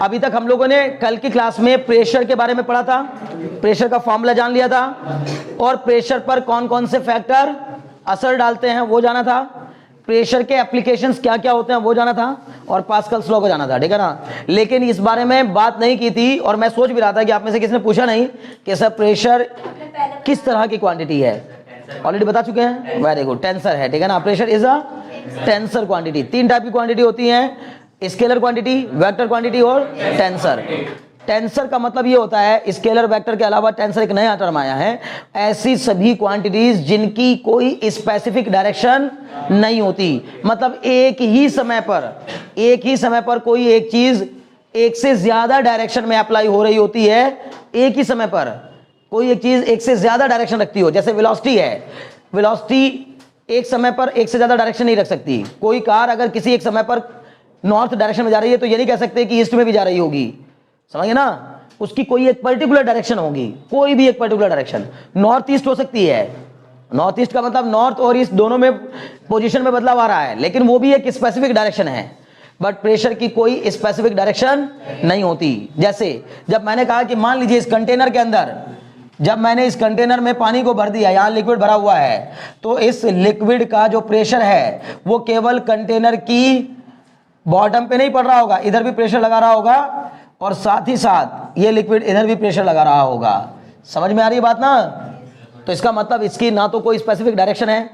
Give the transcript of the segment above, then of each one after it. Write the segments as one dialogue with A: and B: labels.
A: अभी तक हम लोगों ने कल की क्लास में प्रेशर के बारे में पढ़ा था, प्रेशर का फॉर्मूला जान लिया था, और प्रेशर पर कौन कौन से फैक्टर असर डालते हैं वो जाना था, प्रेशर के एप्लीकेशंस क्या क्या होते हैं वो जाना था, और पास्कल्स लॉ को जाना था, ठीक है ना। लेकिन इस बारे में बात नहीं की थी, और मैं सोच भी रहा था कि आप में से किसी ने पूछा नहीं कि सर प्रेशर किस तरह की क्वांटिटी है। ऑलरेडी बता चुके हैं, वेरी गुड, टेंसर है, ठीक है ना। Pressure is a tensor quantity. तीन टाइप की क्वांटिटी होती है, स्केलर क्वांटिटी, वेक्टर क्वांटिटी और टेंसर। टेंसर का मतलब ये होता है, स्केलर वेक्टर के अलावा टेंसर एक नया टर्म आया है, ऐसी सभी क्वांटिटीज जिनकी कोई स्पेसिफिक डायरेक्शन नहीं होती। मतलब एक ही समय पर कोई एक चीज एक से ज्यादा डायरेक्शन में अप्लाई हो रही होती है। एक ही समय पर कोई एक चीज एक से ज्यादा डायरेक्शन रखती हो, जैसे वेलोसिटी है, वेलोसिटी एक समय पर एक से ज्यादा डायरेक्शन नहीं रख सकती। कोई कार अगर किसी एक समय पर नॉर्थ डायरेक्शन में जा रही है तो ये नहीं कह सकते कि ईस्ट में भी जा रही होगी, समझिए ना। उसकी कोई एक पर्टिकुलर डायरेक्शन होगी, कोई भी एक पर्टिकुलर डायरेक्शन। नॉर्थ ईस्ट हो सकती है, नॉर्थ ईस्ट का मतलब नॉर्थ और ईस्ट दोनों में पोजीशन में बदलाव आ रहा है, लेकिन वो भी एक स्पेसिफिक डायरेक्शन है। बट प्रेशर की कोई स्पेसिफिक डायरेक्शन नहीं होती। जैसे जब मैंने कहा कि मान लीजिए इस कंटेनर के अंदर, जब मैंने इस कंटेनर में पानी को भर दिया, यहां लिक्विड भरा हुआ है, तो इस लिक्विड का जो प्रेशर है वो केवल कंटेनर की बॉटम पे नहीं पड़ रहा होगा, इधर भी प्रेशर लगा रहा होगा, और साथ ही साथ ये लिक्विड इधर भी प्रेशर लगा रहा होगा। समझ में आ रही है बात ना। तो इसका मतलब इसकी ना तो कोई स्पेसिफिक डायरेक्शन है,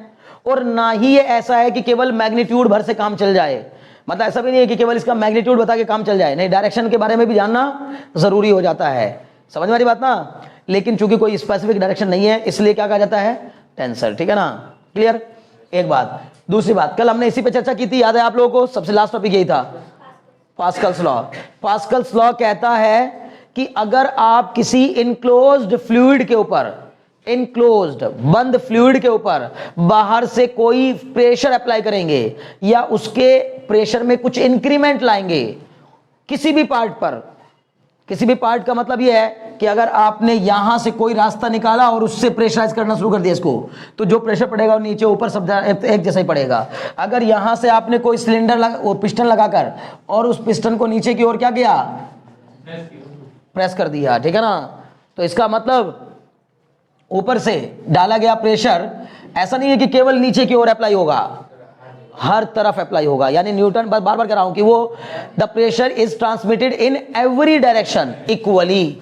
A: और ना ही ये ऐसा है कि केवल मैग्नीट्यूड भर से काम चल जाए। मतलब ऐसा भी नहीं है कि केवल इसका मैग्नीट्यूड बता के काम चल जाए, नहीं, डायरेक्शन के बारे में भी जानना जरूरी हो जाता है। समझ में आ रही बात ना। लेकिन चूंकि कोई स्पेसिफिक डायरेक्शन नहीं है, इसलिए क्या कहा जाता है, टेंसर, ठीक है ना। क्लियर, एक बात। दूसरी बात, कल हमने इसी पे चर्चा की थी, याद है आप लोगों को, सबसे लास्ट टॉपिक यही था, पास्कल्स लॉ। पास्कल्स लॉ कहता है कि अगर आप किसी इनक्लोज्ड फ्लूइड के ऊपर, इनक्लोज्ड बंद फ्लूइड के ऊपर बाहर से कोई प्रेशर अप्लाई करेंगे, या उसके प्रेशर में कुछ इंक्रीमेंट लाएंगे किसी भी पार्ट पर, किसी भी पार्ट का मतलब यह है कि अगर आपने यहां से कोई रास्ता निकाला और उससे प्रेशराइज करना शुरू कर दिया इसको, तो जो प्रेशर पड़ेगा वो नीचे ऊपर सब एक जैसा ही पड़ेगा। अगर यहां से आपने कोई सिलेंडर और पिस्टन लगाकर और उस पिस्टन को नीचे की ओर क्या किया, प्रेस कर दिया, ठीक है ना, तो इसका मतलब ऊपर से डाला गया प्रेशर ऐसा नहीं है कि केवल नीचे की ओर अप्लाई होगा, हर तरफ अप्लाई होगा। यानी न्यूटन, बार बार कह रहा हूं कि वो the pressure is transmitted in every direction equally.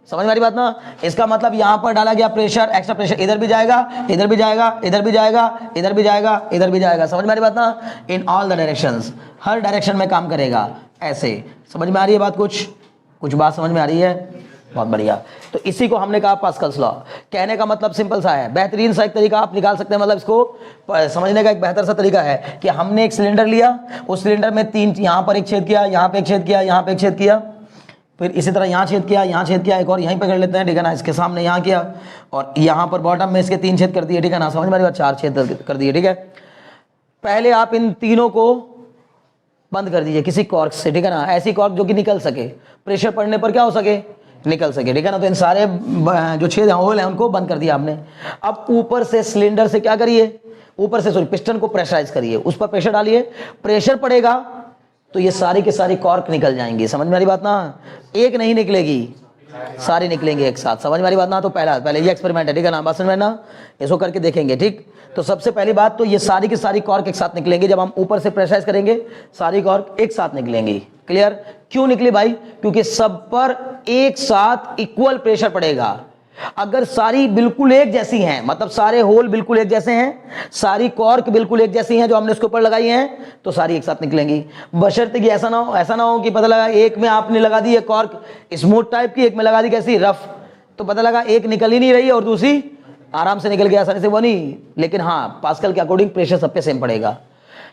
A: समझ में आ रही बात ना। इसका मतलब यहां पर डाला गया प्रेशर, एक्स्ट्रा प्रेशर इधर भी जाएगा, इधर भी जाएगा, इधर भी जाएगा, इधर भी जाएगा, इधर भी जाएगा। समझ में आ रही बात ना। In all the directions, her direction में काम करेगा ऐसे। समझ में आ रही है बात, कुछ बात समझ में आ रही है, बहुत बढ़िया। तो इसी को हमने कहा पास्कल्स लॉ। कहने का मतलब सिंपल सा है, बेहतरीन सा एक तरीका आप निकाल सकते हैं, मतलब इसको समझने का एक बेहतर सा तरीका है कि हमने एक सिलेंडर लिया, उस सिलेंडर में तीन, यहां पर एक छेद किया, यहां पे एक छेद किया, यहां पे एक छेद किया, फिर इसी तरह यहां छेद किया, यहां छेद किया, एक और यहीं पे कर लेते हैं, ठीक है ना, इसके सामने यहां किया, और यहां पर बॉटम में इसके तीन छेद कर दिए, ठीक है ना। समझ में आ रही बात, चार छेद कर दिए, ठीक है। पहले आप इन तीनों को बंद कर दीजिए किसी कॉर्क से, ठीक है ना, ऐसी कॉर्क जो कि निकल सके, प्रेशर पड़ने पर क्या हो सके, निकल सके, ठीक है ना। तो इन सारे जो छेद होल हैं उनको बंद कर दिया आपने। अब ऊपर से सिलेंडर से क्या करिए, ऊपर से पिस्टन को प्रेशराइज करिए, उस पर प्रेशर डालिए, प्रेशर पड़ेगा तो ये सारी के सारी कॉर्क निकल जाएंगी। समझ में आ रही बात ना। एक नहीं निकलेगी, सारी निकलेंगे एक साथ। समझ में आ रही बात ना। तो पहले ये एक्सपेरिमेंट है, ठीक है ना, बात समझ में ना, इसको करके देखेंगे, ठीक। तो सबसे पहली बात तो ये सारी की सारी कॉर्क एक साथ निकलेंगे, जब हम ऊपर से प्रेशराइज करेंगे सारी कॉर्क एक साथ निकलेंगी। क्लियर। क्यों निकली भाई, क्योंकि सब पर एक साथ इक्वल प्रेशर पड़ेगा। अगर सारी बिल्कुल एक जैसी हैं, मतलब सारे होल बिल्कुल एक जैसे हैं, सारी कॉर्क बिल्कुल एक जैसी हैं जो हमने उसके ऊपर लगाई हैं, तो सारी एक साथ निकलेंगी। बशर्ते कि ऐसा ना हो कि पता लगा एक में आपने लगा दी है कॉर्क स्मूथ टाइप की, एक में लगा दी कैसी, रफ, तो पता लगा एक निकल ही नहीं रही है और दूसरी आराम से निकल गया आसानी से, वो नहीं। लेकिन हाँ, पास्कल के अकॉर्डिंग प्रेशर सब पे सेम पड़ेगा।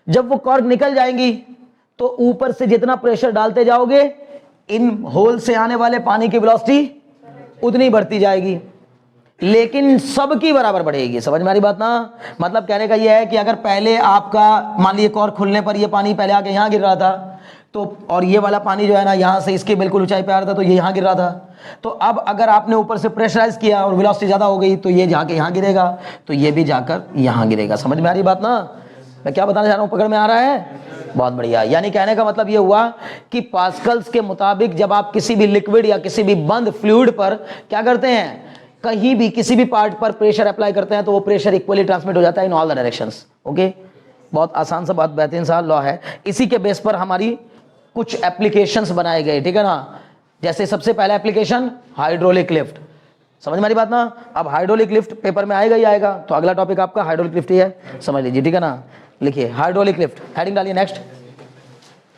A: जब वो कॉर्क निकल जाएंगी तो ऊपर से जितना प्रेशर डालते जाओगे, इन होल से आने वाले पानी की वेलोसिटी उतनी बढ़ती जाएगी, लेकिन सबकी बराबर बढ़ेगी। समझ में आ रही बात ना। मतलब कहने का यह है कि अगर पहले आपका मान लीजिए कॉर्क खुलने पर ये पानी पहले आके यहाँ गिर रहा था, तो और ये वाला पानी जो है ना यहाँ से इसके बिल्कुल ऊंचाई पे आ रहा था, तो ये यहाँ गिर रहा था। तो अब अगर आपने ऊपर से प्रेशराइज किया और वेलोसिटी ज्यादा हो गई, तो ये जाके यहाँ गिरेगा, तो ये भी जाकर यहाँ गिरेगा। समझ में आ रही बात ना। मैं क्या बताना चाह रहा हूँ, पकड़ में आ रहा है? बहुत बढ़िया। यानी कहने का मतलब ये हुआ कि पास्कल्स के मुताबिक जब आप किसी भी लिक्विड या किसी भी बंद फ्लूइड पर क्या करते हैं, कहीं भी किसी भी पार्ट पर प्रेशर अप्लाई करते हैं तो वो प्रेशर इक्वली ट्रांसमिट हो जाता है in all the directions. Okay, बहुत आसान सा, बहुत बेहतरीन सा लॉ है। इसी के बेस पर हमारी कुछ एप्लीकेशंस बनाए गए, ठीक है ना। जैसे सबसे पहला एप्लीकेशन हाइड्रोलिक लिफ्ट, समझ में आ रही बात ना। अब हाइड्रोलिक लिफ्ट पेपर में आएगा ही आएगा, तो अगला टॉपिक आपका हाइड्रोलिक लिफ्ट ही है, समझ लीजिए, ठीक है ना। लिखिए हाइड्रोलिक लिफ्ट, हेडिंग डालिए नेक्स्ट,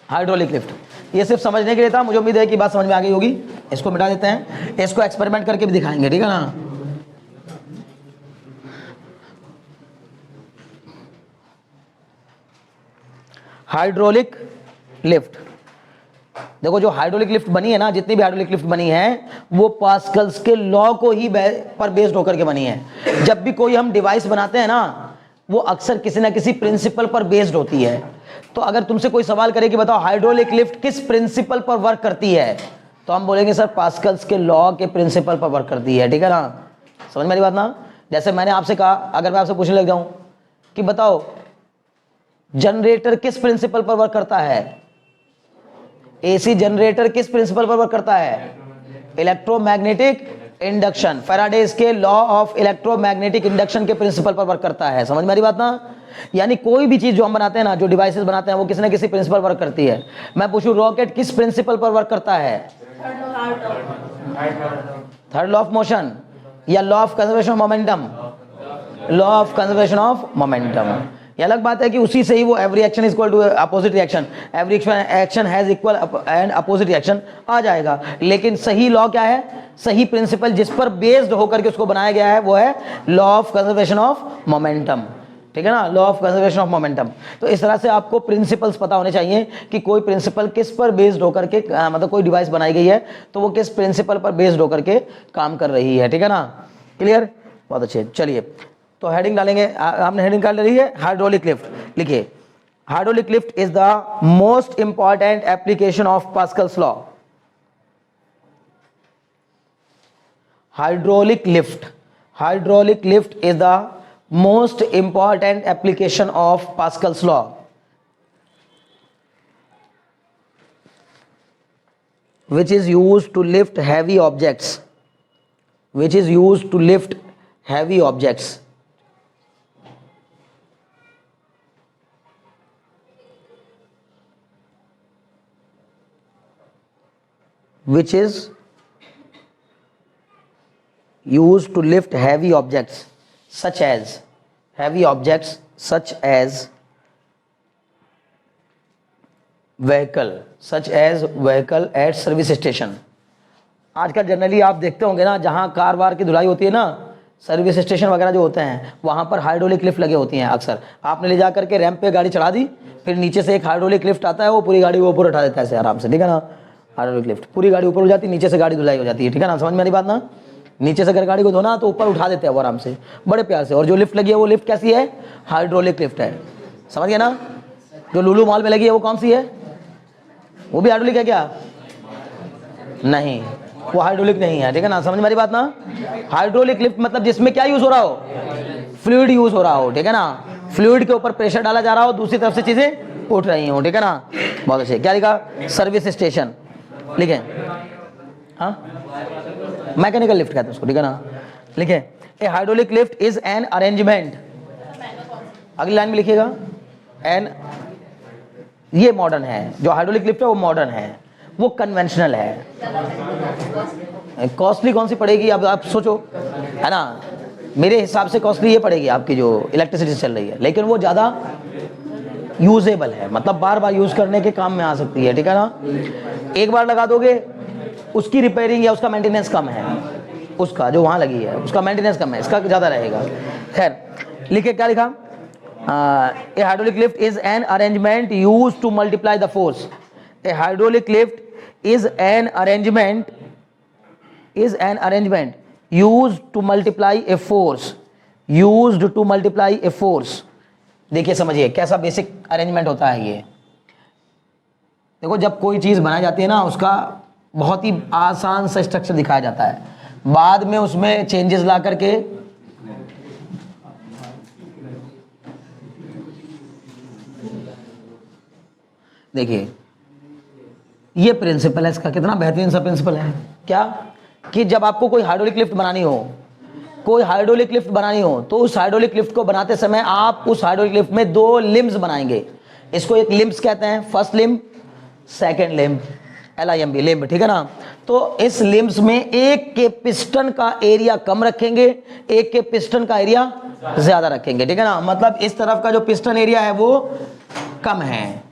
A: हाइड्रोलिक लिफ्ट। ये सिर्फ समझने के लिए था, मुझे उम्मीद है कि बात समझ में आ गई होगी। इसको मिटा देते हैं, इसको एक्सपेरिमेंट करके भी दिखाएंगे, ठीक है ना। हाइड्रोलिक लिफ्ट, देखो जो हाइड्रोलिक लिफ्ट बनी है ना, जितनी भी हाइड्रोलिक लिफ्ट बनी है वो पास्कल्स के लॉ को ही पर बेस्ड होकर के बनी है। जब भी कोई हम डिवाइस बनाते हैं ना, वो अक्सर किसी ना किसी प्रिंसिपल पर बेस्ड होती है। तो अगर तुमसे कोई सवाल करे कि बताओ हाइड्रोलिक लिफ्ट किस प्रिंसिपल पर वर्क करती है, तो हम बोलेंगे सर पास्कल्स के लॉ के प्रिंसिपल पर वर्क करती है, ठीक है ना। समझ मेरी बात ना। जैसे मैंने आपसे कहा, अगर मैं आपसे पूछने लग जाऊं कि बताओ जनरेटर किस प्रिंसिपल पर वर्क करता है, एसी जनरेटर किस प्रिंसिपल पर वर्क करता है, इलेक्ट्रोमैग्नेटिक इंडक्शन, फैराडेज के लॉ ऑफ इलेक्ट्रोमैग्नेटिक इंडक्शन के प्रिंसिपल पर वर्क करता है। समझ में आ रही बात ना। यानी कोई भी चीज जो हम बनाते हैं ना, जो डिवाइसेस बनाते हैं, वो किसी ना किसी प्रिंसिपल वर्क करती है। मैं पूछूं रॉकेट किस प्रिंसिपल पर वर्क करता है, थर्ड लॉ ऑफ मोशन या law of conservation of momentum, law of conservation of momentum. ये अलग बात है कि उसी से ही वो every action is equal to opposite reaction, every action has equal and opposite reaction आ जाएगा। लेकिन सही लॉ क्या है, सही प्रिंसिपल जिस पर बेस्ड होकर के उसको बनाया गया है वो है law of conservation of momentum, ठीक है ना, law of conservation of momentum. तो इस तरह से आपको प्रिंसिपल्स पता होने चाहिए कि कोई प्रिंसिपल किस पर बेस्ड होकर के मतलब कोई डिवाइस बनाई गई है तो वो किस प्रिंसिपल पर बेस्ड होकर के काम कर रही है, ठीक है ना। क्लियर, बहुत अच्छे। चलिए तो हेडिंग डालेंगे, हमने हेडिंग डाल ली है हाइड्रोलिक लिफ्ट। लिखिए hydraulic lift is the most important application of Pascal's law. Hydraulic lift, hydraulic lift is the most important application of Pascal's law, which is used to lift heavy objects, which is used to lift heavy objects, which is used to lift heavy objects such as heavy objects such as vehicle at service station। आजकल generally आप देखते होंगे ना, जहाँ car वार की धुलाई होती है ना, सर्विस स्टेशन वगैरह जो होते हैं वहाँ पर हाइड्रोलिक लिफ्ट लगे होती हैं। अक्सर आपने ले जा करके रैंप पे गाड़ी चढ़ा दी, फिर नीचे से एक हाइड्रोलिक लिफ्ट आता है, वो पूरी गाड़ी को ऊपर उठा देता है ऐसे आराम से, ठीक है ना। हाइड्रोलिक लिफ्ट पूरी गाड़ी ऊपर हो जाती है, नीचे से गाड़ी धुलाई हो जाती है, ठीक है ना। समझ में आ रही बात ना। नीचे से अगर गाड़ी को धोना तो ऊपर उठा देते हैं वो आराम से, बड़े प्यार से। और जो लिफ्ट लगी है वो लिफ्ट कैसी है, हाइड्रोलिक लिफ्ट है, समझ गए ना। जो लुलु मॉल में लगी है वो कौन सी है, वो भी हाइड्रोलिक है क्या, नहीं, वो हाइड्रोलिक नहीं है, ठीक है ना। समझ में आ रही बात ना। हाइड्रोलिक लिफ्ट मतलब जिसमें क्या यूज हो रहा हो, फ्लूइड यूज हो रहा हो, ठीक है ना। फ्लूइड के ऊपर प्रेशर डाला जा रहा हो, दूसरी तरफ से चीजें उठ रही हो, ठीक है ना। बहुत अच्छे। क्या लिखा, सर्विस स्टेशन लिखे, हाँ मैकेनिकल लिफ्ट कहते हैं उसको, ठीक है ना। लिखे a hydraulic lift is an arrangement, अगली लाइन में लिखिएगा एन, ये मॉडर्न है, जो हाइड्रोलिक लिफ्ट है वो मॉडर्न है, वो कन्वेंशनल है। कॉस्टली कौन सी पड़ेगी अब आप सोचो, है ना। मेरे हिसाब से कॉस्टली ये पड़ेगी आपकी जो इलेक्ट्रिसिटी चल रही है, लेकिन वो ज़्यादा यूजेबल है, मतलब बार बार यूज करने के काम में आ सकती है, ठीक है ना। एक बार लगा दोगे, उसकी रिपेयरिंग या उसका मेंटेनेंस कम है, उसका जो वहाँ लगी है उसका मेंटेनेंस कम है, इसका ज़्यादा रहेगा। खैर लिखे, क्या लिखा, a hydraulic lift is an arrangement use to multiply the force. A hydraulic lift is an arrangement used to multiply a force। देखिए समझिए कैसा बेसिक अरेंजमेंट होता है ये। देखो जब कोई चीज बनाई जाती है ना, उसका बहुत ही आसान सा स्ट्रक्चर दिखाया जाता है, बाद में उसमें चेंजेस ला करके देखिए ये प्रिंसिपल है इसका, कितना बेहतरीन सा प्रिंसिपल है। क्या कि जब आपको कोई हाइड्रोलिक लिफ्ट बनानी हो, कोई हाइड्रोलिक लिफ्ट बनानी हो, तो उस हाइड्रोलिक लिफ्ट को बनाते समय आप उस हाइड्रोलिक लिफ्ट में 2 लिम्स बनाएंगे। इसको एक लिम्स कहते हैं, first limb, second limb, LIMB limb, ठीक है ना। तो इस लिम्स में एक के पिस्टन का एरिया कम रखेंगे, एक के पिस्टन का एरिया ज्यादा रखेंगे, ठीक है ना। मतलब इस तरफ का जो पिस्टन एरिया है वो कम है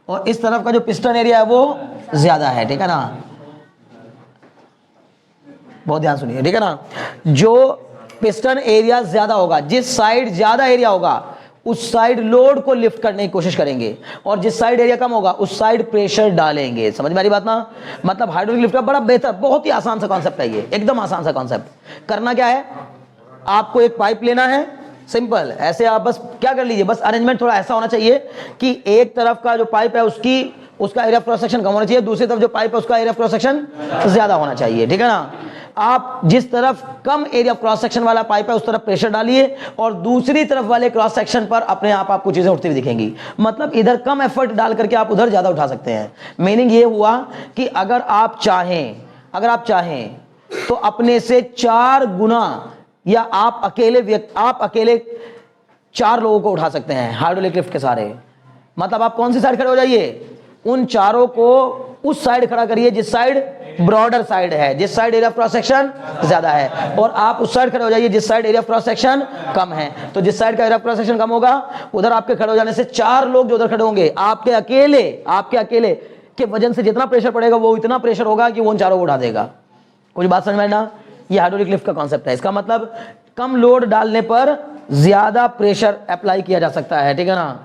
A: और इस तरफ का जो पिस्टन एरिया है वो ज्यादा है, ठीक है ना। बहुत ध्यान सुनिए, ठीक है ना। जो पिस्टन एरिया ज्यादा होगा, जिस साइड ज्यादा एरिया होगा उस साइड लोड को लिफ्ट करने की कोशिश करेंगे और जिस साइड एरिया कम होगा उस साइड प्रेशर डालेंगे। समझ में आ रही बात ना। मतलब हाइड्रोलिक लिफ्ट का बड़ा बेहतर, बहुत ही आसान सा कॉन्सेप्ट है ये, एकदम आसान सा कॉन्सेप्ट। करना क्या है, आपको एक पाइप लेना है, सिंपल ऐसे आप बस क्या कर लीजिए, बस अरेंजमेंट थोड़ा ऐसा होना चाहिए कि एक तरफ का जो पाइप है उसका एरिया क्रॉस सेक्शन कम होना चाहिए, दूसरी तरफ जो पाइप है उसका एरिया क्रॉस सेक्शन ज्यादा होना चाहिए, ठीक है ना। आप जिस तरफ कम एरिया क्रॉस सेक्शन वाला पाइप है उस तरफ प्रेशर डालिए और दूसरी तरफ वाले क्रॉस सेक्शन पर अपने आप आपको चीजें उठती हुई दिखेंगी। मतलब इधर कम एफर्ट डाल करके आप उधर ज्यादा उठा सकते हैं। मीनिंग ये हुआ कि अगर आप चाहें तो अपने से 4 गुना या आप अकेले 4 लोगों को उठा सकते हैं हाइड्रोलिक लिफ्ट के सारे। मतलब आप कौन सी साइड खड़े हो जाइए, उन चारों को उस साइड खड़ा करिए जिस साइड ब्रॉडर साइड है, जिस side area of cross section ज्यादा है, और आप उस साइड खड़े हो जाइए जिस side area of cross section कम है। तो जिस साइड का एरिया ऑफ क्रॉस सेक्शन कम होगा उधर आपके खड़े हो जाने से 4 लोग जो उधर खड़े होंगे, आपके अकेले के वजन से जितना प्रेशर पड़ेगा वो इतना प्रेशर होगा कि वो उन चारों को उठा देगा। कुछ बात समझ में ना। ये हाइड्रोलिक लिफ्ट का कॉन्सेप्ट है। इसका मतलब कम लोड डालने पर ज्यादा प्रेशर अप्लाई किया जा सकता है, ठीक है ना।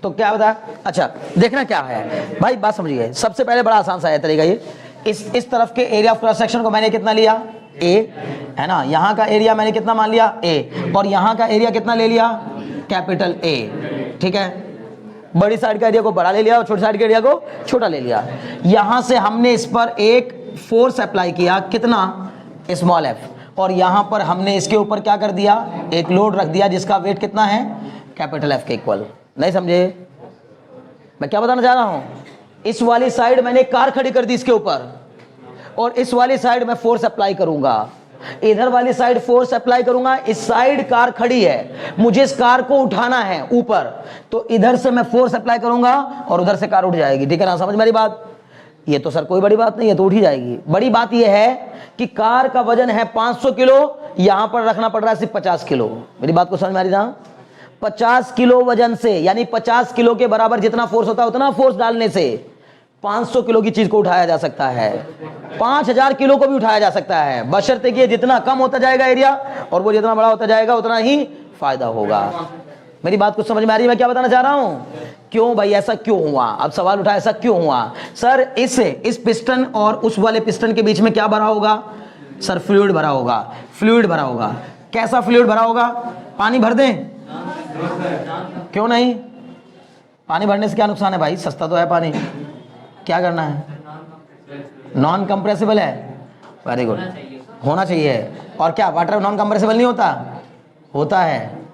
A: तो क्या होता है, अच्छा देखना क्या है भाई, बात समझिए। सबसे पहले बड़ा आसान सा है तरीका ये, इस तरफ के एरिया ऑफ क्रॉस सेक्शन को मैंने कितना लिया, A है ना। यहाँ का एरिया मैंने कितना मान लिया, A, और यहाँ का एरिया कितना ले लिया, कैपिटल A, ठीक है। बड़ी साइड का एरिया को बड़ा ले लिया और छोटी साइड के एरिया को छोटा ले लिया। यहाँ से हमने इस पर एक फोर्स अप्लाई किया, कितना, स्मॉल f, और यहाँ पर हमने इसके ऊपर क्या कर दिया, एक लोड रख दिया जिसका वेट कितना है, कैपिटल F के इक्वल। नहीं समझे मैं क्या बताना चाह रहा हूं। इस वाली साइड मैंने कार खड़ी कर दी इसके ऊपर और इस वाली साइड मैं फोर्स अप्लाई करूंगा, इधर वाली साइड फोर्स अप्लाई करूंगा। इस साइड कार खड़ी है, मुझे इस कार को उठाना है ऊपर, तो इधर से मैं फोर्स अप्लाई करूंगा और उधर से कार उठ जाएगी, ठीक है ना। समझ मेरी बात। ये तो सर कोई बड़ी बात नहीं है, तो उठ ही जाएगी। बड़ी बात यह है कि कार का वजन है 500 किलो, यहां पर रखना पड़ रहा है सिर्फ 50 किलो। मेरी बात को समझ में आ रही ना। 50 किलो वजन से, यानी 50 किलो के बराबर जितना फोर्स होता है उतना फोर्स डालने से 500 किलो की चीज को उठाया जा सकता है, 5000 किलो को भी उठाया जा सकता है, बशर्ते कि जितना कम होता जाएगा एरिया और वो जितना बड़ा होता जाएगा उतना ही फायदा होगा। मेरी बात कुछ समझ में आ रही है मैं क्या बताना चाह रहा हूं। क्यों भाई ऐसा क्यों हुआ, अब सवाल उठा ऐसा क्यों हुआ सर। इस पिस्टन और उस वाले पिस्टन के बीच में क्या भरा होगा सर, फ्लूइड भरा होगा। फ्लूइड भरा होगा, कैसा फ्लूइड भरा होगा, पानी भर दें, क्यों नहीं। पानी भरने से क्या नुकसान है भाई, सस्ता तो है पानी, क्या करना है, नॉन कंप्रेसिबल है, वेरी गुड, होना चाहिए। और क्या वाटर नॉन कंप्रेसिबल नहीं होता, होता है।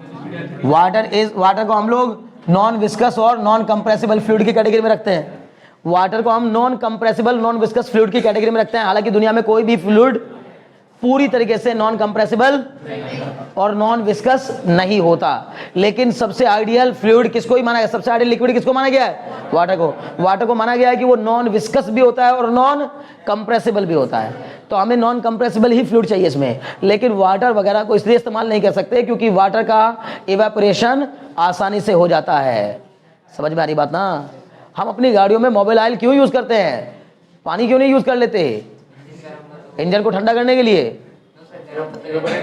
A: वाटर को हम लोग नॉन विस्कस और नॉन कंप्रेसिबल फ्लूइड की कैटेगरी में रखते हैं। वाटर को हम non compressible non viscous fluid की कैटेगरी में रखते हैं। हालांकि दुनिया में कोई भी फ्लूइड पूरी तरीके से नॉन कंप्रेसिबल और नॉन विस्कस नहीं होता, लेकिन सबसे आइडियल फ्लूइड किसको ही माना गया, सबसे आइडियल लिक्विड किसको माना गया है, वाटर को। वाटर को माना गया है कि वो नॉन विस्कस भी होता है और नॉन कंप्रेसिबल भी होता है। तो हमें नॉन कंप्रेसिबल ही फ्लूइड चाहिए इसमें, लेकिन वाटर वगैरह को इसलिए इस्तेमाल नहीं कर सकते क्योंकि वाटर का इवेपोरेशन आसानी से हो जाता है। समझ में आ रही बात ना। हम अपनी गाड़ियों में मोबिल ऑयल क्यों यूज करते हैं, पानी क्यों नहीं यूज कर लेते, इंजन को ठंडा करने के लिए।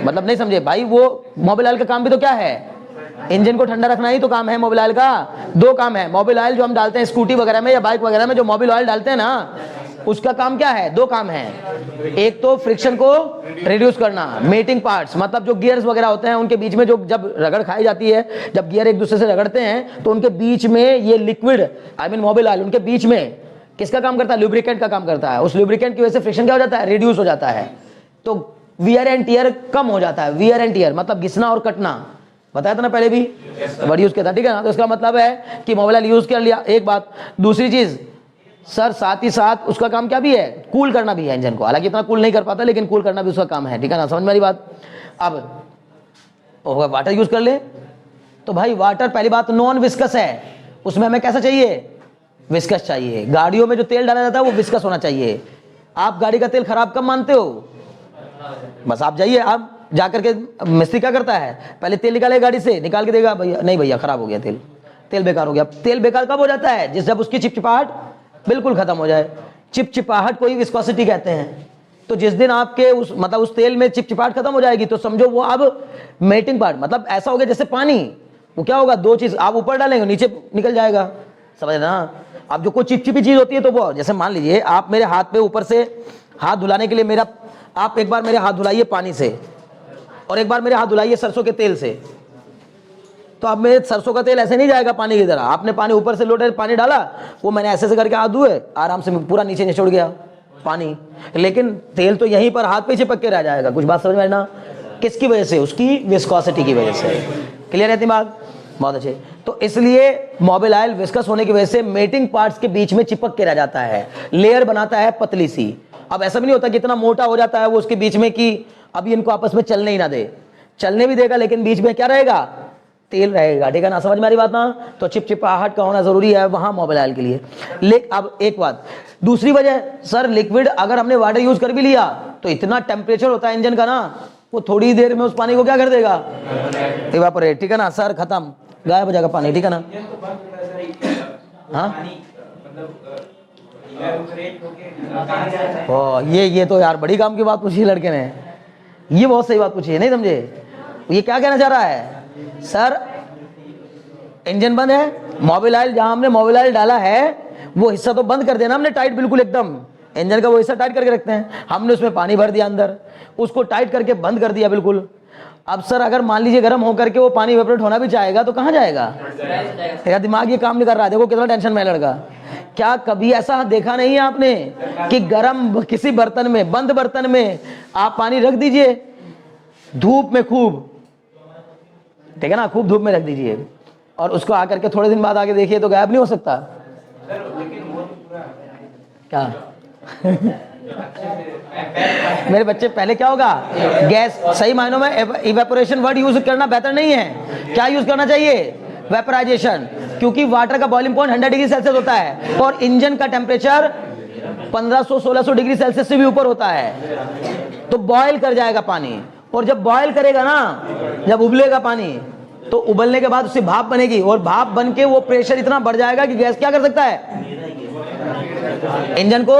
A: मतलब नहीं समझे भाई, वो मोबिल ऑयल का काम भी तो क्या है, इंजन को ठंडा रखना ही तो काम है मोबिल ऑयल का। 2 काम है, मोबिल ऑयल जो हम डालते हैं स्कूटी वगैरह में या बाइक वगैरह में जो मोबिल ऑयल डालते हैं ना, उसका काम क्या है, 2 काम है। एक तो फ्रिक्शन को रिड्यूस करना, मेटिंग पार्ट्स, मतलब जो गियर्स वगैरह होते हैं उनके बीच में जो जब रगड़ खाई जाती है, जब गियर एक दूसरे से रगड़ते हैं तो उनके बीच में ये liquid I mean Mobil oil उनके बीच में किसका काम करता है, लुब्रिकेंट का काम करता है। उस लुब्रिकेंट की वजह से फ्रिक्शन क्या हो जाता है, रिड्यूस हो जाता है, तो वियर एंड टियर कम हो जाता है। वियर एंड टियर मतलब घिसना और कटना, बताया था ना पहले भी, वर्ड यूज किया था, ठीक है ना। तो इसका मतलब है कि मोबाइल यूज कर लिया, एक बात। दूसरी चीज सर साथ ही साथ उसका काम क्या भी है, कूल करना भी है इंजन को, हालांकि इतना कूल नहीं कर पाता लेकिन कूल करना भी उसका काम है, ठीक है ना, समझ में मेरी बात। अब वाटर यूज कर ले तो भाई वाटर पहली बात नॉन विस्कस है, उसमें हमें कैसा चाहिए, विस्कस चाहिए। गाड़ियों में जो तेल डाला जाता है वो विस्कस होना चाहिए। आप गाड़ी का तेल खराब कब मानते हो, बस आप जाइए, आप जाकर के मिस्त्री क्या करता है, पहले तेल निकाले गाड़ी से, निकाल के देगा भैया नहीं भैया खराब हो गया तेल, तेल बेकार हो गया। तेल बेकार कब हो जाता है, जिस जब उसकी चिपचिपाहट बिल्कुल खत्म हो जाए। चिपचिपाहट को ही विस्कोसिटी कहते हैं। तो जिस दिन आपके उस मतलब उस तेल में चिपचिपाहट खत्म हो जाएगी तो समझो वो अब मेल्टिंग पार्ट, मतलब ऐसा हो गया जैसे पानी, वो क्या होगा, दो चीज आप ऊपर डालेंगे नीचे निकल जाएगा, समझ ना। अब जो कोई चिपचिपी चीज होती है तो वो जैसे मान लीजिए आप मेरे हाथ पे ऊपर से हाथ धुलाने के लिए मेरा, आप एक बार मेरे हाथ धुलाइए पानी से और एक बार मेरे हाथ धुलाइए सरसों के तेल से, तो अब मेरे सरसों का तेल ऐसे नहीं जाएगा पानी की तरह, आपने पानी ऊपर से लोटे पानी डाला, वो मैंने ऐसे करके हाथ धोए, आराम से पूरा नीचे निचोड़ गया पानी, लेकिन तेल तो यहीं पर हाथ पे चिपक के रह जाएगा। कुछ बात समझ में ना, किसकी वजह से, उसकी विस्कोसिटी की वजह से। क्लियर है दिमाग, बहुत अच्छे। तो इसलिए मोबिल ऑयल विस्कस होने की वजह से मेटिंग पार्ट्स के बीच में चिपक के रह जाता है, लेयर बनाता है पतली सी। अब ऐसा भी नहीं होता कि इतना मोटा हो जाता है वो उसके बीच में कि अभी इनको आपस में चलने ही ना दे, चलने भी देगा लेकिन बीच में क्या रहेगा, तेल रहेगा, ठीक है ना, समझ में आ रही बात ना। तो चिपचिपाहट का होना जरूरी है वहां मोबाइल ऑयल के लिए। लेकिन अब एक बात, दूसरी वजह सर, लिक्विड अगर हमने वाटर यूज कर भी लिया तो इतना टेम्परेचर होता है इंजन का ना, वो थोड़ी देर में उस पानी को क्या कर देगा, इवापोरेट, ठीक है ना सर, खत्म, गायब हो जाएगा पानी, ठीक है ना। हाँ ये तो यार बड़ी काम की बात पूछी लड़के ने, ये बहुत सही बात पूछी है, नहीं समझे। ये क्या कहना चाह रहा है सर, इंजन बंद है, मोबिल ऑयल जहां हमने मोबिल ऑयल डाला है वो हिस्सा तो बंद कर देना हमने टाइट, बिल्कुल एकदम इंजन का वो हिस्सा टाइट करके रखते हैं, हमने उसमें पानी भर दिया अंदर, उसको टाइट करके बंद कर दिया बिल्कुल। अब सर अगर मान लीजिए गर्म होकर के वो पानी इवेपोरेट होना भी चाहेगा तो कहां जाएगा, तेरा दिमाग ये काम नहीं कर रहा है, देखो कितना टेंशन में लड़का। क्या कभी ऐसा देखा नहीं है आपने कि गर्म किसी बर्तन में, बंद बर्तन में आप पानी रख दीजिए धूप में खूब, ठीक है ना, खूब धूप में रख दीजिए और उसको आकर के थोड़े दिन बाद आके देखिए तो गायब नहीं हो सकता क्या मेरे बच्चे पहले क्या होगा, गैस, सही मायनों में इवेपोरेशन वर्ड यूज करना बेहतर नहीं है, क्या यूज करना चाहिए, वेपराइजेशन, क्योंकि वाटर का बॉइलिंग पॉइंट 100 डिग्री सेल्सियस होता है और इंजन का टेम्परेचर 1500-1600 डिग्री सेल्सियस से भी ऊपर होता है। तो बॉयल कर जाएगा पानी, और जब बॉयल करेगा ना, जब उबलेगा पानी तो उबलने के बाद उससे भाप बनेगी और भाप बन के वो प्रेशर इतना बढ़ जाएगा कि गैस क्या कर सकता है, इंजन को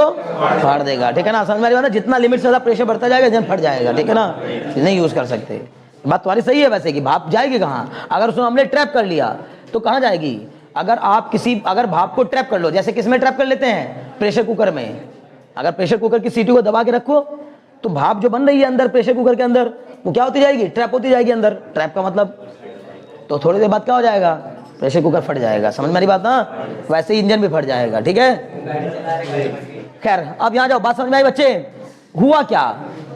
A: फाड़ देगा, ठीक है ना, समझ में आ रही बात है। जितना लिमिट से ज्यादा प्रेशर बढ़ता जाएगा इंजन फट जाएगा, ठीक है ना, नहीं यूज कर सकते। बात तुम्हारी सही है वैसे कि भाप जाएगी कहाँ, अगर उसमें हमने ट्रैप कर लिया तो कहाँ जाएगी। अगर भाप को ट्रैप कर लो, जैसे किस में ट्रैप कर लेते हैं, प्रेशर कुकर में, अगर प्रेशर कुकर की सीटी को दबा के रखो तो भाप जो बन रही है अंदर प्रेशर कुकर के अंदर वो क्या होती जाएगी, ट्रैप होती जाएगी अंदर। ट्रैप का मतलब तो थोड़ी देर बाद क्या हो जाएगा, प्रेशर कुकर फट जाएगा, समझ में आ रही बात ना। वैसे ही इंजन भी फट जाएगा, ठीक है। खैर अब यहाँ जाओ, बात समझ में आई बच्चे। हुआ क्या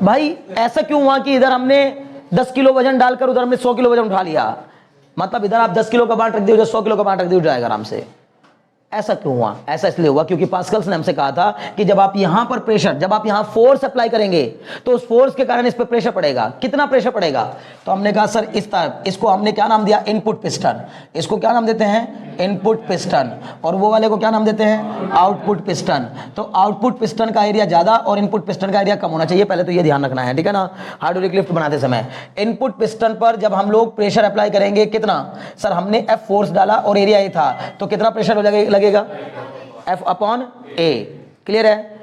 A: भाई, ऐसा क्यों हुआ कि इधर हमने 10 किलो वजन डालकर उधर हमने 100 किलो वजन उठा लिया, मतलब इधर आप 10 किलो का बाट रख दिए, उधर 100 किलो का बाट रख दिए, उठ जाएगा आराम से। ऐसा क्यों हुआ, ऐसा इसलिए हुआ क्योंकि पास्कल्स ने हमसे कहा था कि जब आप यहां पर प्रेशर, जब आप यहां फोर्स अप्लाई करेंगे तो उस फोर्स के कारण इस पर प्रेशर पड़ेगा। कितना प्रेशर पड़ेगा, तो हमने कहा सर इस तरफ, इसको हमने क्या नाम दिया, इनपुट पिस्टन, इसको क्या नाम देते हैं, इनपुट पिस्टन, और वो वाले को क्या नाम देते हैं, आउटपुट पिस्टन। तो आउटपुट पिस्टन का एरिया ज्यादा और इनपुट पिस्टन का एरिया कम होना चाहिए, पहले तो ये ध्यान रखना है, ठीक है ना। हाइड्रोलिक लिफ्ट बनाते समय इनपुट पिस्टन पर जब हम लोग प्रेशर अप्लाई करेंगे, कितना सर, हमने F फोर्स डाला और एरिया ए था, तो कितना प्रेशर लगेगा, F/A, क्लियर है।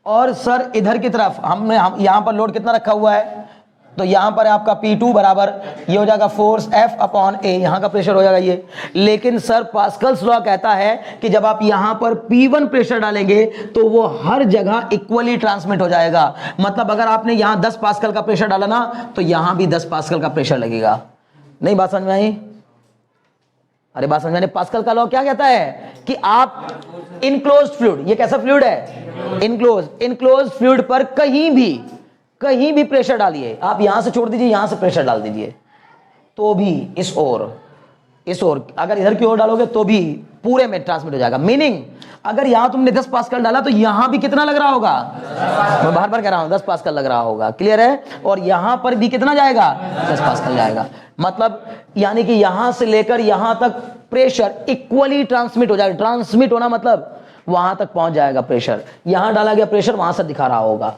A: और सर इधर की तरफ हम यहां पर लोड कितना रखा हुआ है, तो यहां पर आपका P2 बराबर ये हो जाएगा फोर्स F/A, यहां का प्रेशर हो जाएगा ये। लेकिन सर पास्कल्स लॉ कहता है कि जब आप यहां पर P1 प्रेशर डालेंगे तो वो हर जगह इक्वली ट्रांसमिट हो जाएगा। मतलब अगर आपने यहां 10 पास्कल का प्रेशर डाला ना तो यहां भी 10 पास्कल का प्रेशर लगेगा। नहीं बात समझ में आई, अरे बात समझ में। पास्कल का लॉ क्या कहता है कि आप इनक्लोज्ड फ्लूइड, ये कैसा फ्लूइड है, इनक्लोज्ड फ्लूइड पर कहीं भी प्रेशर डालिए, आप यहां से छोड़ दीजिए, यहां से प्रेशर डाल दीजिए, तो भी इस ओर अगर इधर की ओर डालोगे तो भी पूरे में ट्रांसमिट हो जाएगा। मीनिंग अगर यहां तुमने 10 पास्कल डाला तो यहां भी कितना लग रहा होगा, मैं बार बार कह रहा हूं 10 पास्कल लग रहा होगा, क्लियर है। और यहां पर भी कितना जाएगा, 10 पास्कल जाएगा। मतलब यानी कि यहां से लेकर यहां तक प्रेशर इक्वली ट्रांसमिट हो जाएगा। ट्रांसमिट होना मतलब वहां तक पहुंच जाएगा प्रेशर, यहां डाला गया प्रेशर वहां से दिखा रहा होगा,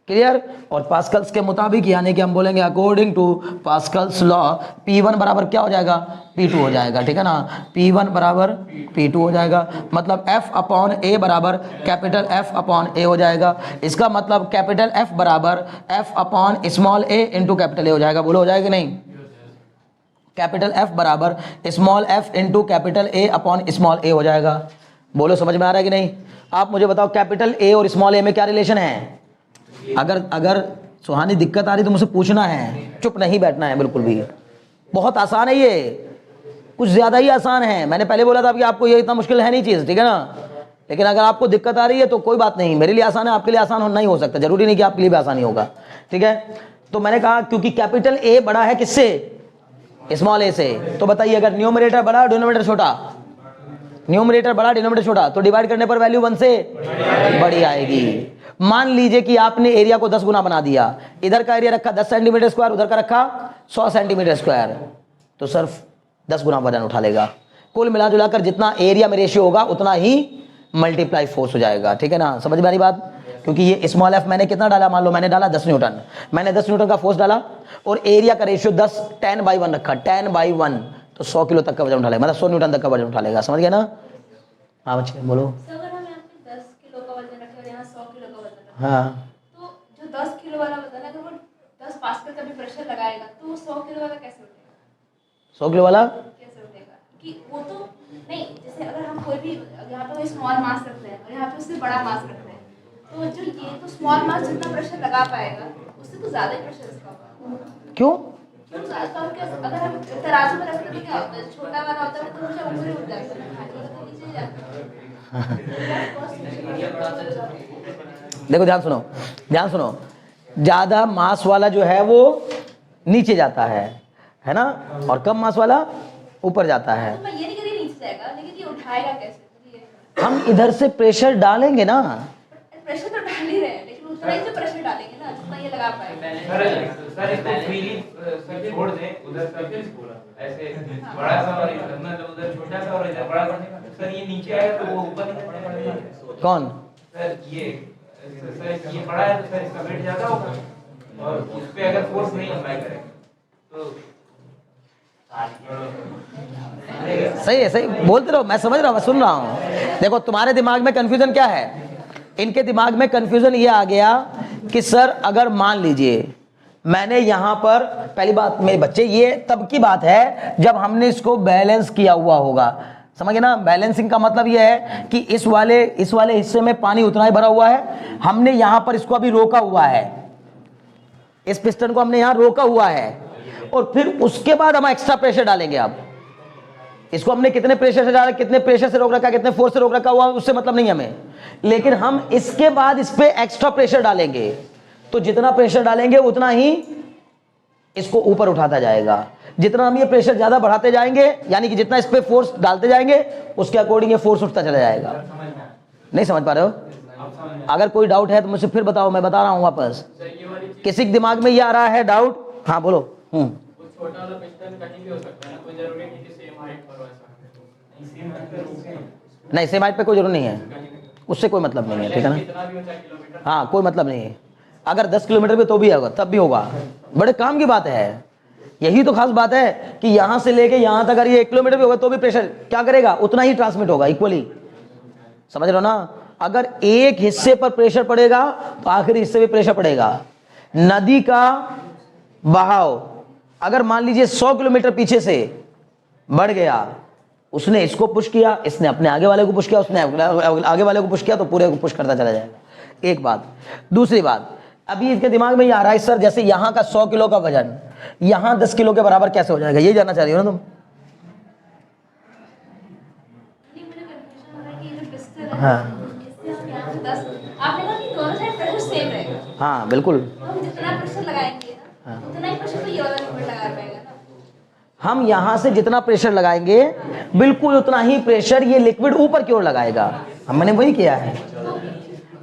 A: क्लियर। और पास्कल्स के मुताबिक यानी कि हम बोलेंगे according to Pascal's law P1 बराबर क्या हो जाएगा, P2 हो जाएगा, ठीक है ना। P1 बराबर P2 हो जाएगा, मतलब F अपॉन A बराबर कैपिटल F अपॉन A हो जाएगा। इसका मतलब कैपिटल F बराबर F upon small a into capital A हो जाएगा। बोलो हो जाएगा कि नहीं। कैपिटल F बराबर small f into capital A upon small a हो जाएगा। बोलो समझ में आ रहा है कि नहीं। आप मुझे बताओ कैपिटल A और स्मॉल a में क्या रिलेशन है। अगर सुहानी दिक्कत आ रही तो मुझसे पूछना है, चुप नहीं बैठना है बिल्कुल भी। बहुत आसान है ये, कुछ ज़्यादा ही आसान है। मैंने पहले बोला था कि आपको ये इतना मुश्किल है नहीं चीज़, ठीक है ना। लेकिन अगर आपको दिक्कत आ रही है तो कोई बात नहीं, मेरे लिए आसान है, आपके लिए आसान नहीं हो सकता, जरूरी नहीं कि आपके लिए भी आसानी होगा, ठीक है। तो मैंने कहा क्योंकि कैपिटल A बड़ा है किससे, स्मॉल a से, तो बताइए अगर न्यूमरेटर बड़ा डिनोमिनेटर छोटा, न्यूमरेटर बड़ा डिनोमिनेटर छोटा, तो डिवाइड करने पर वैल्यू 1 से बड़ी आएगी। मान लीजिए कि आपने एरिया को 10 गुना बना दिया, इधर का एरिया रखा 10 सेंटीमीटर स्क्वायर, उधर का रखा 100 सेंटीमीटर स्क्वायर, तो सिर्फ 10 गुना वजन उठा लेगा। कुल मिला जुलाकर जितना एरिया में रेशियो होगा उतना ही मल्टीप्लाई फोर्स हो जाएगा, ठीक है ना। समझ में आ रही बात। क्योंकि ये स्मॉल f मैंने कितना डाला, मान लो मैंने डाला 10 न्यूटन, मैंने 10 न्यूटन का फोर्स डाला और एरिया का रेशियो 10 10/1 रखा, 10/1 तो 100 किलो तक का वजन उठा लेगा, मतलब 100 न्यूटन तक का वजन उठा लेगा। समझ गया ना। हाँ बच्चे बोलो। हाँ
B: तो जो 10 किलो वाला वजन है, अगर वो 10 पास्कल का भी प्रेशर लगाएगा तो वो 100 किलो वाला कैसे उठेगा,
A: 100 किलो वाला
B: कैसे उठेगा। कि वो तो नहीं, जैसे अगर हम कोई भी यहाँ पे कोई स्मॉल मास रखते हैं और यहाँ पे उससे बड़ा मास रखते हैं, तो जो ये तो स्मॉल मास जितना प्रेशर लगा पाएगा उससे तो ज़्यादा ही प्रेशर इसका होगा।
A: क्यों,
B: अगर हम तराजू में रखते तो क्या होता है, छोटा वाला होता है तो हमेशा ऊपर ही उठ जाता है, भारी वाला तो नीचे ही जाता है।
A: देखो ध्यान सुनो, ज्यादा मास वाला जो है वो नीचे जाता है ना, और कम मास वाला ऊपर जाता है।
B: तो मैं ये नहीं कह रही नीचे जाएगा, लेकिन ये उठाएगा कैसे।
A: हम इधर से प्रेशर डालेंगे ना,
B: प्रेशर तो डाल ही रहे हैं, लेकिन उतना ही तो प्रेशर डालेंगे ना जितना ये लगा पाएगा।
C: सर इसको फ्रीली सर छोड़ दें, उधर सर ऐसे बड़ा सा और मतलब उधर छोटा सा और इधर बड़ा सा, सर ये नीचे आएगा तो वो ऊपर नहीं पड़ेगा।
A: कौन
C: सर ये बड़ा है तो सर इसका वेट ज्यादा होगा और उस पे अगर फोर्स नहीं अप्लाई करें तो
A: सही है, सही बोलते रहो, मैं समझ रहा हूँ, मैं सुन रहा हूँ। देखो तुम्हारे दिमाग में कंफ्यूजन क्या है, इनके दिमाग में कंफ्यूजन ये आ गया कि सर अगर मान लीजिए मैंने यहाँ पर, पहली बात मेरे बच्चे ये तब की बात है जब हमने इसको बैलेंस किया हुआ होगा, समझे ना। बैलेंसिंग का मतलब ये है कि इस वाले हिस्से में पानी उतना ही भरा हुआ है, हमने यहाँ पर इसको अभी रोका हुआ है, इस पिस्टन को हमने यहाँ रोका हुआ है, और फिर उसके बाद हम एक्स्ट्रा प्रेशर डालेंगे। अब इसको हमने कितने प्रेशर से डाला, कितने प्रेशर से रोक रखा, कितने फोर्स से रोक रखा हुआ, उससे मतलब नहीं हमें, लेकिन हम इसके बाद इस पे एक्स्ट्रा प्रेशर डालेंगे, तो जितना प्रेशर डालेंगे उतना ही इसको ऊपर उठाता जाएगा। जितना हम ये प्रेशर ज्यादा बढ़ाते जाएंगे, यानी कि जितना इस पे फोर्स डालते जाएंगे उसके अकॉर्डिंग ये फोर्स उठता चला जाएगा। नहीं समझ पा रहे हो। अगर कोई डाउट है तो मुझे फिर बताओ, मैं बता रहा हूं वापस। किसी के दिमाग में ये आ रहा है डाउट, हाँ बोलो। नहीं सेम हाइट पे कोई जरूरत नहीं है, उससे कोई मतलब नहीं है, ठीक है ना। हाँ कोई मतलब नहीं है, अगर 10 किलोमीटर पे तो भी होगा, तब भी होगा, बड़े काम की बात है। यही तो खास बात है कि यहां से लेके यहां तक अगर ये 1 किलोमीटर भी होगा तो भी प्रेशर क्या करेगा, उतना ही ट्रांसमिट होगा इक्वली। समझ रहे हो ना। अगर एक हिस्से पर प्रेशर पड़ेगा तो आखिरी हिस्से पे प्रेशर पड़ेगा। नदी का बहाव अगर मान लीजिए 100 किलोमीटर पीछे से बढ़ गया, उसने इसको पुश किया, इसने अपने आगे वाले को पुश किया, उसने आगे वाले को पुश किया, तो पूरे को पुश करता चला जाएगा। एक बात। दूसरी बात, अभी इसके दिमाग में ये आ रहा है सर जैसे यहाँ का 100 किलो का वजन यहाँ 10 किलो के बराबर कैसे हो जाएगा, ये जानना चाह रही हो ना तुम। हाँ
B: आपने कहा कि दोनों साइड प्रेशर सेम रहेगा।
A: हाँ बिल्कुल।
B: तो हम जितना प्रेशर लगाएंगे ना, उतना ही प्रेशर तो ये वाला यूनिट लगा पाएगा ना।
A: हम यहां से जितना प्रेशर लगाएंगे बिल्कुल उतना ही प्रेशर ये लिक्विड ऊपर की ओर लगाएगा। हमने वही किया है।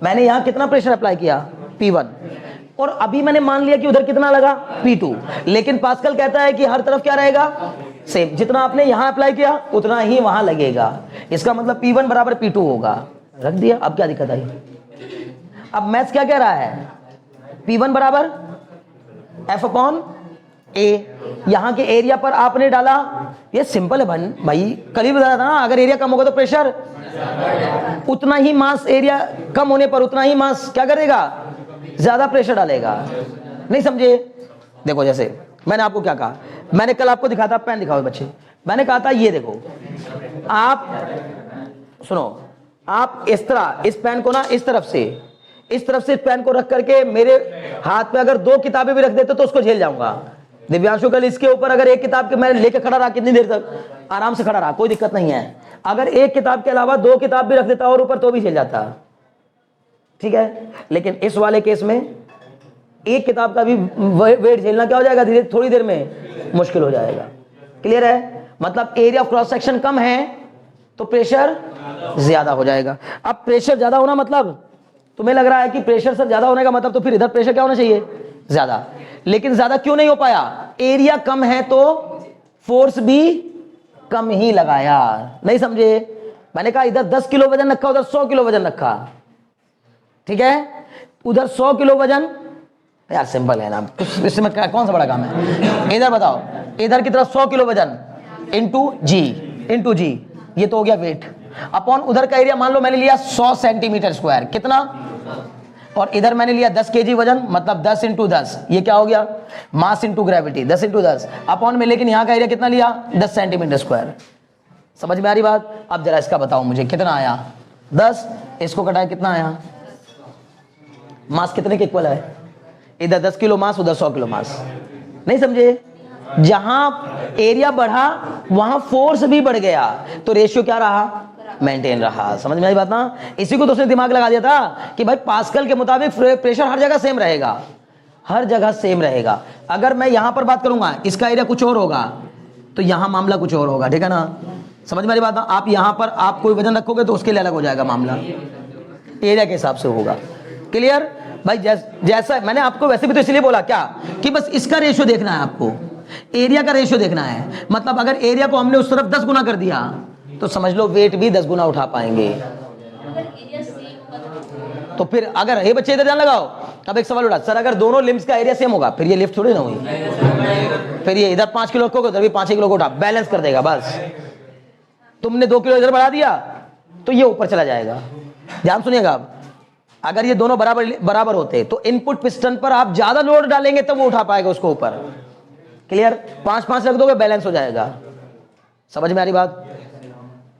A: मैंने यहां कितना प्रेशर अप्लाई किया P1, और अभी मैंने मान लिया कि उधर कितना लगा P2, लेकिन पास्कल कहता है कि हर तरफ क्या रहेगा सेम, जितना आपने यहां अप्लाई किया उतना ही वहां लगेगा। इसका मतलब P1 बराबर P2 होगा। रख दिया, अब क्या दिक्कत आई? अब मैथ्स क्या कह रहा है? P1 बराबर F अपॉन A। यहां के एरिया पर आपने डाला, ये सिंपल है भाई, कल ही बताया था ना, अगर एरिया कम होगा तो प्रेशर उतना ही मास, एरिया कम होने पर उतना ही मास क्या करेगा, ज्यादा प्रेशर डालेगा। नहीं समझे? देखो जैसे मैंने आपको क्या कहा, मैंने कल आपको दिखा था, पेन दिखाओ बच्चे, मैंने कहा था ये देखो, आप सुनो, आप इस तरह इस पेन को ना इस तरफ से इस पेन को रख करके मेरे हाथ पे अगर 2 किताबें भी रख देते तो उसको झेल जाऊंगा। दिव्यांशु कल इसके ऊपर अगर एक किताब के मैं लेके खड़ा रहा, कितनी देर तक आराम से खड़ा रहा, कोई दिक्कत नहीं है। अगर एक किताब के अलावा 2 किताब भी रख देता और ऊपर तो भी झेल जाता, ठीक है। लेकिन इस वाले केस में एक किताब का भी वेट झेलना क्या हो जाएगा, धीरे थोड़ी देर में मुश्किल हो जाएगा। क्लियर है? मतलब एरिया ऑफ क्रॉस सेक्शन कम है तो प्रेशर ज्यादा हो जाएगा। अब प्रेशर ज्यादा होना मतलब तुम्हें लग रहा है कि प्रेशर सर ज्यादा होने का मतलब तो फिर इधर प्रेशर क्या होना चाहिए, ज्यादा। लेकिन ज्यादा क्यों नहीं हो पाया? एरिया कम है तो फोर्स भी कम ही लगा यार। नहीं समझे? मैंने कहा इधर 10 किलो वजन रखा, उधर 100 किलो वजन रखा, ठीक है। उधर 100 किलो वजन, यार सिंपल है ना, इसमें कौन सा बड़ा काम है? इधर बताओ, इधर की तरफ 100 किलो वजन इंटू जी, ये तो हो गया वेट, अपॉन उधर का एरिया मान लो मैंने लिया 100 सेंटीमीटर स्क्वायर, कितना, और इधर मैंने लिया 10 केजी वजन, मतलब 10 इंटू 10, ये क्या हो गया, mass into gravity, 10 into 10 upon में, लेकिन यहाँ का एरिया कितना लिया, 10 सेंटीमीटर स्क्वायर। समझ में आ रही बात? अब जरा इसका बताओ मुझे कितना आया, 10, इसको कटाया कितना आया, मास कितने के इक्वल है, इधर 10 किलो मास, उधर 100 किलो मास। नहीं समझे? जहां एरिया बढ़ा वहां फोर्स भी बढ़ गया, तो रेशियो क्या रहा, मेंटेन रहा। समझ में आई बात ना? इसी को तो उसने दिमाग लगा दिया था कि भाई पास्कल के मुताबिक प्रेशर हर जगह सेम रहेगा, हर जगह सेम रहेगा। अगर मैं यहां पर बात करूंगा, इसका एरिया कुछ और होगा तो यहां मामला कुछ और होगा, ठीक है ना? समझ में आ रही बात ना? आप यहां पर आप कोई वजन रखोगे तो उसके लिए अलग हो जाएगा मामला, एरिया के हिसाब से होगा। क्लियर भाई? जैसा मैंने आपको वैसे भी तो इसलिए बोला क्या कि बस इसका रेशियो देखना है, आपको एरिया का रेशियो देखना है। मतलब अगर एरिया को हमने उस तरफ 10 गुना कर दिया तो समझ लो वेट भी 10 गुना उठा पाएंगे। तो फिर अगर ये बच्चे इधर ध्यान लगाओ, अब एक सवाल उठा, सर अगर दोनों लिम्स का एरिया सेम होगा फिर ये लिफ्ट थोड़ी ना हुई, फिर ये इधर 5 किलो रखोगे उधर भी 5 किलो को उठा, बैलेंस कर देगा। बस तुमने 2 किलो इधर बढ़ा दिया तो ये ऊपर चला जाएगा। ध्यान सुनिएगा, अब अगर ये दोनों बराबर होते तो इनपुट पिस्टन पर आप ज्यादा लोड डालेंगे तब वो उठा पाएगा उसको ऊपर। क्लियर? 5-5 रख दोगे बैलेंस हो जाएगा। समझ में आ रही बात?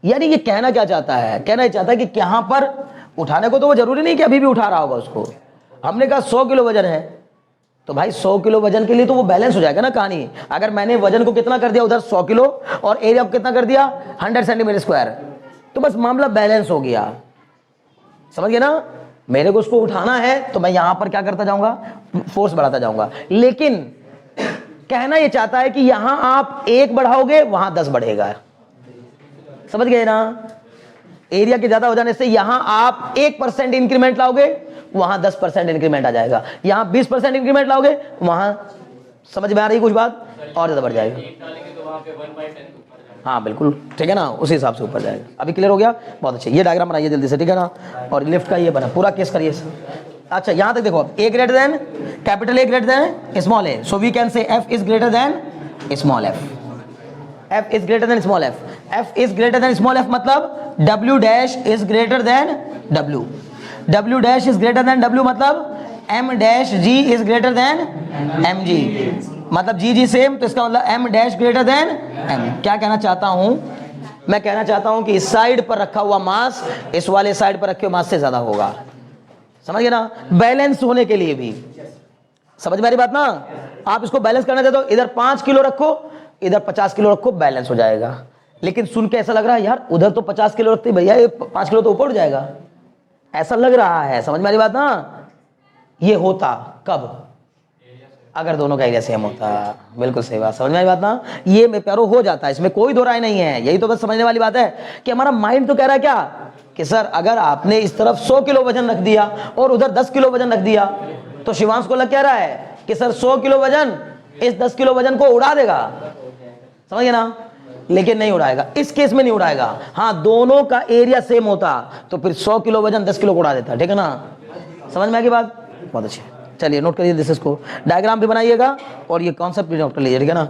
A: यानी ये कहना क्या चाहता है, कहना ये चाहता है कि यहां पर उठाने को तो वो जरूरी नहीं कि अभी भी उठा रहा होगा उसको। हमने कहा 100 किलो वजन है तो भाई 100 किलो वजन के लिए तो वो बैलेंस हो जाएगा ना कहानी। अगर मैंने वजन को कितना कर दिया उधर 100 किलो और एरिया को कितना कर दिया 100 सेंटीमीटर स्क्वायर, तो बस मामला बैलेंस हो गया। समझ गए ना? मेरे को उसको उठाना है तो मैं यहां पर क्या करता जाऊंगा, फोर्स बढ़ाता जाऊंगा। लेकिन कहना यह चाहता है कि यहां आप 1 बढ़ाओगे वहां 10 बढ़ेगा। समझ गए ना? एरिया के ज्यादा हो जाने से यहां आप 1% इंक्रीमेंट लाओगे वहां 10% इंक्रीमेंट आ जाएगा, यहां 20% इंक्रीमेंट लाओगे वहां, समझ में आ रही कुछ बात, और ज्यादा बढ़ जाएगा। हाँ बिल्कुल, ठीक है ना? उसी हिसाब से ऊपर जाएगा। अभी क्लियर हो गया? बहुत अच्छे। ये डायग्राम बनाइए जल्दी से, ठीक है ना? और लिफ्ट का ये बना पूरा केस करिए। अच्छा यहां तक देखो, A greater than capital A greater than small a, so we can say F is greater than small f, F is greater than small f, F is greater than small f मतलब W dash is greater than W, W dash is greater than W मतलब M dash G is greater than MG, मतलब G same, तो इसका मतलब M dash greater than M। क्या कहना चाहता हूं मैं? कहना चाहता हूं कि इस साइड पर रखा हुआ मास इस वाले साइड पर रखे हुए मास से ज्यादा होगा। समझ गए ना? बैलेंस होने के लिए भी। समझ में आ रही बात ना? आप इसको बैलेंस करना चाहते हो, इधर 5 किलो रखो इधर 50 किलो रखो, बैलेंस हो जाएगा। लेकिन सुन के ऐसा लग रहा है यार उधर तो 50 किलो रखते भैया, ये 5 किलो तो ऊपर उठ जाएगा, ऐसा लग रहा है। समझ में आ रही बात ना? ये होता कब? अगर दोनों का एरिया सेम होता। बिल्कुल सही बात, समझ में आई बात ना। ये मेरे प्यारो हो जाता है, इसमें कोई दो राय नहीं है। यही तो बस समझने वाली बात है कि हमारा माइंड तो कह रहा है क्या कि सर अगर आपने इस तरफ 100 किलो वजन रख दिया और उधर 10 किलो वजन रख दिया तो शिवांश को लग कह रहा है कि सर 100 किलो वजन इस 10 किलो वजन को उड़ा देगा, समझ गए ना। लेकिन नहीं उड़ाएगा, इस केस में नहीं उड़ाएगा। हाँ, दोनों का एरिया सेम होता तो फिर 100 किलो वजन 10 किलो को उड़ा देता, ठीक है ना। समझ में आ गई बात, बहुत अच्छी। चलिए नोट करिए दिस को, डायग्राम भी बनाइएगा और ये कॉन्सेप्ट भी नोट कर लीजिए, ठीक है ना।